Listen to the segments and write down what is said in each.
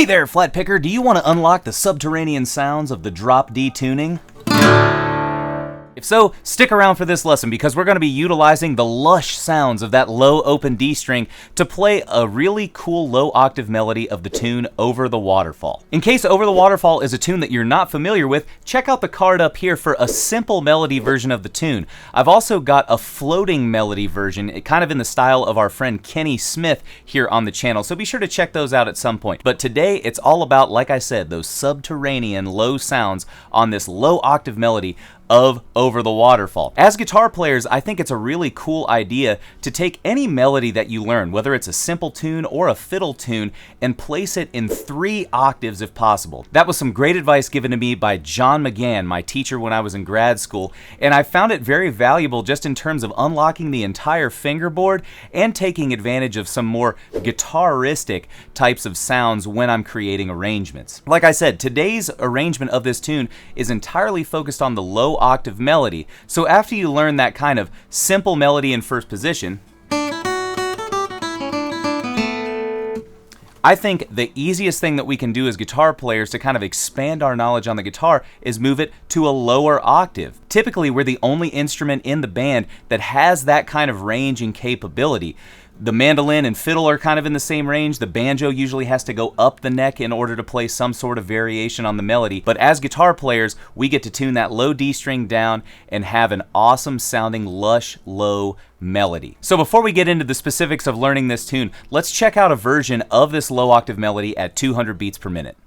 Hey there, flat picker, do you want to unlock the subterranean sounds of the drop D tuning? If so, stick around for this lesson because we're going to be utilizing the lush sounds of that low open D string to play a really cool low octave melody of the tune Over the Waterfall. In case Over the Waterfall is a tune that you're not familiar with, check out the card up here for a simple melody version of the tune. I've also got a floating melody version, kind of in the style of our friend Kenny Smith here on the channel, so be sure to check those out at some point. But today it's all about, like I said, those subterranean low sounds on this low octave melody of Over the Waterfall. As guitar players, I think it's a really cool idea to take any melody that you learn, whether it's a simple tune or a fiddle tune, and place it in 3 octaves if possible. That was some great advice given to me by John McGann, my teacher when I was in grad school, and I found it very valuable just in terms of unlocking the entire fingerboard and taking advantage of some more guitaristic types of sounds when I'm creating arrangements. Like I said, today's arrangement of this tune is entirely focused on the low octave melody. So after you learn that kind of simple melody in first position, I think the easiest thing that we can do as guitar players to kind of expand our knowledge on the guitar is move it to a lower octave. Typically, we're the only instrument in the band that has that kind of range and capability. The mandolin and fiddle are kind of in the same range. The banjo usually has to go up the neck in order to play some sort of variation on the melody. But as guitar players, we get to tune that low D string down and have an awesome sounding lush low melody. So before we get into the specifics of learning this tune, let's check out a version of this low octave melody at 200 beats per minute.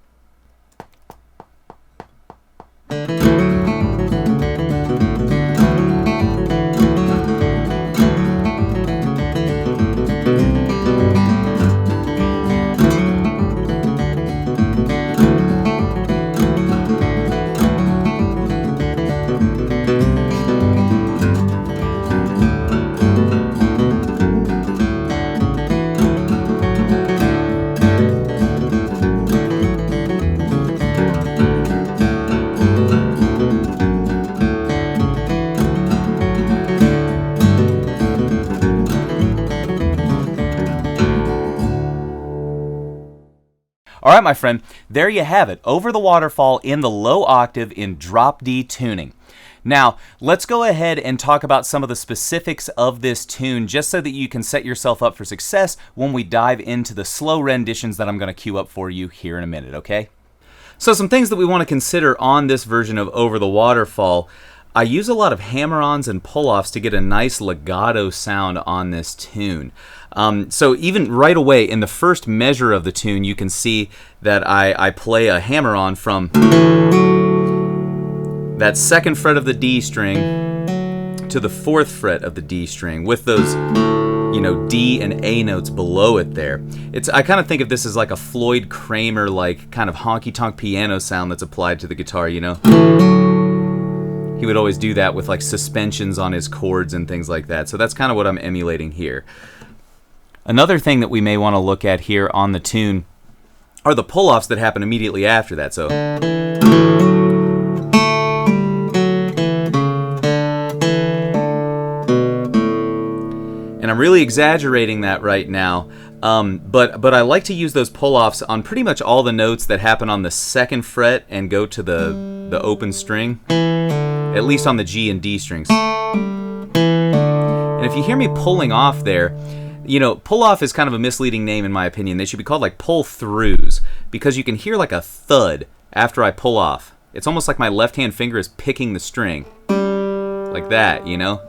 All right, my friend, there you have it. Over the Waterfall in the low octave in drop D tuning. Now, let's go ahead and talk about some of the specifics of this tune just so that you can set yourself up for success when we dive into the slow renditions that I'm going to cue up for you here in a minute, okay? So some things that we want to consider on this version of Over the Waterfall. I use a lot of hammer-ons and pull-offs to get a nice legato sound on this tune. So even right away in the first measure of the tune, you can see that I play a hammer-on from that 2nd fret of the D string to the 4th fret of the D string with those, you know, D and A notes below it there. I kind of think of this as like a Floyd Kramer like kind of honky-tonk piano sound that's applied to the guitar, you know? He would always do that with like suspensions on his chords and things like that. So that's kind of what I'm emulating here. Another thing that we may want to look at here on the tune are the pull-offs that happen immediately after that. So, and I'm really exaggerating that right now, but I like to use those pull-offs on pretty much all the notes that happen on the 2nd fret and go to the open string, at least on the G and D strings. And if you hear me pulling off there, you know, pull-off is kind of a misleading name in my opinion. They should be called like pull-throughs because you can hear like a thud after I pull off. It's almost like my left-hand finger is picking the string. Like that, you know?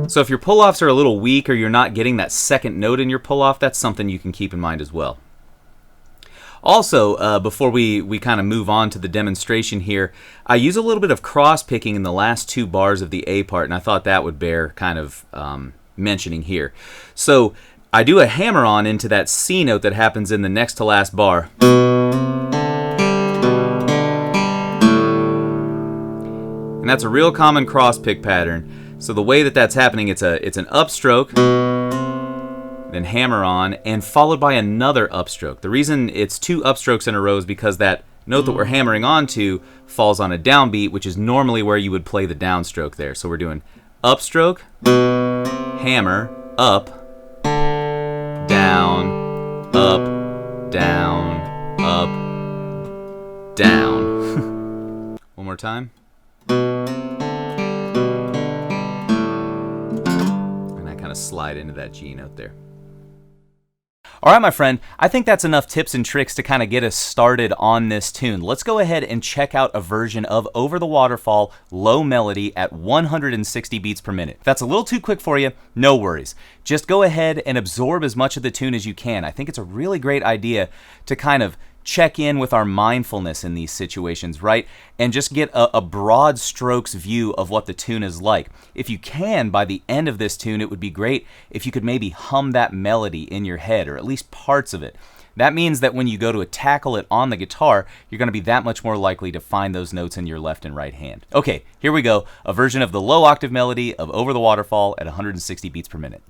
So if your pull-offs are a little weak or you're not getting that 2nd note in your pull-off, that's something you can keep in mind as well. Also, before we kind of move on to the demonstration here, I use a little bit of cross-picking in the last 2 bars of the A part, and I thought that would bear kind of mentioning here. So I do a hammer-on into that C note that happens in the next to last bar. And that's a real common cross-pick pattern. So the way that that's happening, it's an upstroke, then hammer on, and followed by another upstroke. The reason it's 2 upstrokes in a row is because that note that we're hammering onto falls on a downbeat, which is normally where you would play the downstroke there. So we're doing upstroke, hammer, up, down, up, down, up, down. One more time. And I kind of slide into that G note there. All right, my friend, I think that's enough tips and tricks to kind of get us started on this tune. Let's go ahead and check out a version of Over the Waterfall low melody at 160 beats per minute. If that's a little too quick for you, no worries. Just go ahead and absorb as much of the tune as you can. I think it's a really great idea to kind of check in with our mindfulness in these situations, right? And just get a broad strokes view of what the tune is like. If you can, by the end of this tune, it would be great if you could maybe hum that melody in your head, or at least parts of it. That means that when you go to tackle it on the guitar, you're going to be that much more likely to find those notes in your left and right hand. Okay, here we go. A version of the low octave melody of Over the Waterfall at 160 beats per minute.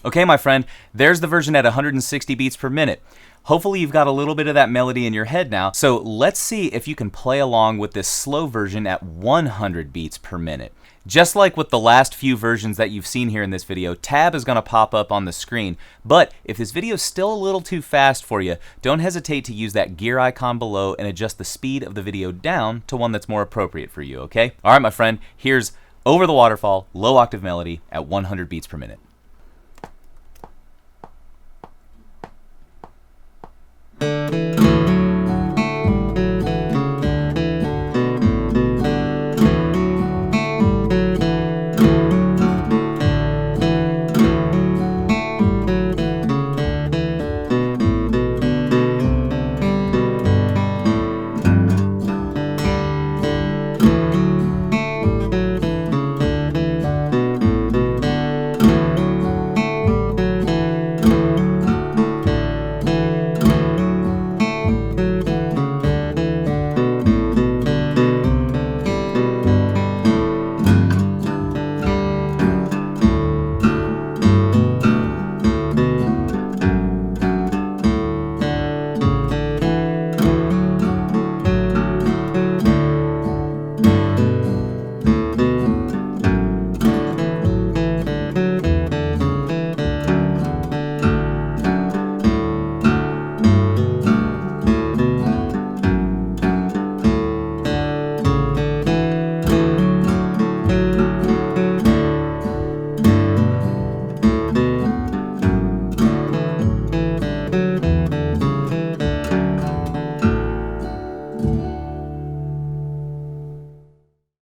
Okay, my friend, there's the version at 160 beats per minute. Hopefully you've got a little bit of that melody in your head now, so let's see if you can play along with this slow version at 100 beats per minute. Just like with the last few versions that you've seen here in this video, tab is going to pop up on the screen, but if this video is still a little too fast for you, don't hesitate to use that gear icon below and adjust the speed of the video down to one that's more appropriate for you, okay? All right, my friend, here's Over the Waterfall, low octave melody at 100 beats per minute.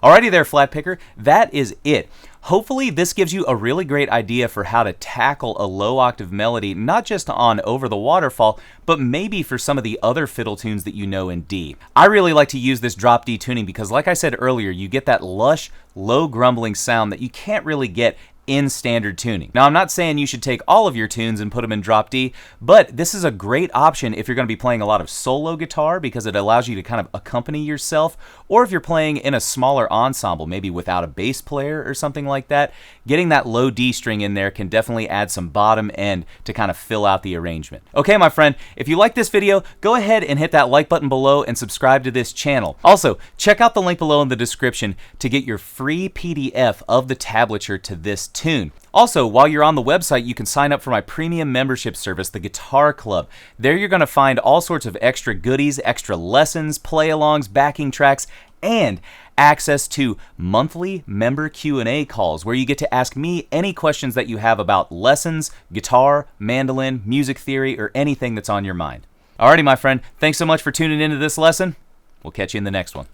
Alrighty there, flat picker, that is it. Hopefully this gives you a really great idea for how to tackle a low octave melody, not just on Over the Waterfall, but maybe for some of the other fiddle tunes that you know in D. I really like to use this drop D tuning because, like I said earlier, you get that lush, low grumbling sound that you can't really get in standard tuning. Now, I'm not saying you should take all of your tunes and put them in drop D, but this is a great option if you're going to be playing a lot of solo guitar because it allows you to kind of accompany yourself, or if you're playing in a smaller ensemble, maybe without a bass player or something like that. Getting that low D string in there can definitely add some bottom end to kind of fill out the arrangement. Okay, my friend, if you like this video, go ahead and hit that like button below and subscribe to this channel. Also, check out the link below in the description to get your free PDF of the tablature to this tune. Also, while you're on the website, you can sign up for my premium membership service, the Guitar Club. There you're going to find all sorts of extra goodies, extra lessons, play-alongs, backing tracks, and access to monthly member Q&A calls where you get to ask me any questions that you have about lessons, guitar, mandolin, music theory, or anything that's on your mind. Alrighty, my friend, thanks so much for tuning into this lesson. We'll catch you in the next one.